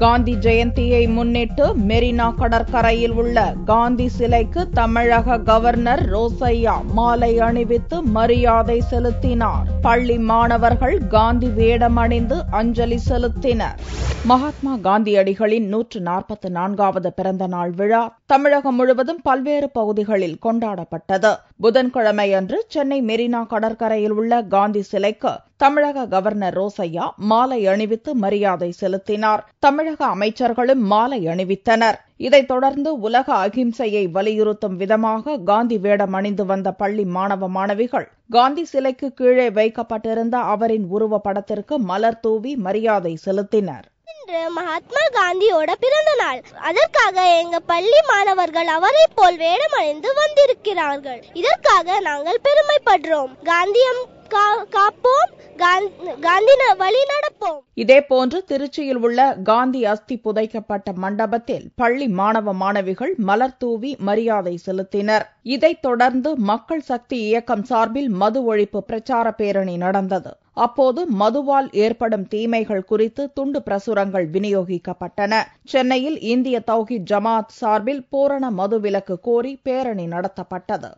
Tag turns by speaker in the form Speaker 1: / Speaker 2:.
Speaker 1: காந்தி ஜெயந்தியை முன்னிட்டு மெரினா கடற்கரையில் உள்ள காந்தி சிலைக்கு தமிழக கவர்னர் ரோசையா மாலை அணிவித்து மரியாதை செலுத்தினார். பள்ளி மாணவர்கள் காந்தி வேடம் அணிந்து அஞ்சலி செலுத்தினர். மகாத்மா காந்தியடிகளின் 144வது பிறந்த நாள் விழா தமிழகம் முழுவதும் பல்வேறு பகுதிகளில் கொண்டாடப்பட்டது. புதன்கிழமையன்று சென்னை மெரினா கடற்கரையில் உள்ள காந்தி சிலைக்கு தமிழக கவர்னர் ரோசையா மாலை அணிவித்து மரியாதை செலுத்தினார். தமிழக அமைச்சர்களும் மாலை அணிவித்தனர். இதைத் தொடர்ந்து உலக அகிம்சையை வலியுறுத்தும் விதமாக காந்தி வேடம் அணிந்து வந்த பள்ளி மாணவ மாணவிகள் காந்தி சிலைக்கு கீழே வைக்கப்பட்டிருந்த அவரின் உருவப்படத்திற்கு மலர் தூவி மரியாதை செலுத்தினர்.
Speaker 2: இன்று மகாத்மா காந்தியோட பிறந்த நாள். அதற்காக எங்க பள்ளி மாணவர்கள் அவரை போல் வேடம் அணிந்து வந்திருக்கிறார்கள். இதற்காக நாங்கள் பெருமைப்படுறோம். காந்தியம் காப்போம், காந்தி வழி நடப்போம்.
Speaker 1: இதேபோன்று திருச்சியில் உள்ள காந்தி அஸ்தி புதைக்கப்பட்ட மண்டபத்தில் பள்ளி மாணவ மாணவிகள் மலர் தூவி மரியாதை செலுத்தினர். இதைத் தொடர்ந்து மக்கள் சக்தி இயக்கம் சார்பில் மது ஒழிப்பு பிரச்சார பேரணி நடந்தது. அப்போது மதுவால் ஏற்படும் தீமைகள் குறித்து துண்டு பிரசுரங்கள் விநியோகிக்கப்பட்டன. சென்னையில் இந்திய தௌஹீத் ஜமாத் சார்பில் பூரண மதுவிலக்கு கோரி பேரணி நடத்தப்பட்டது.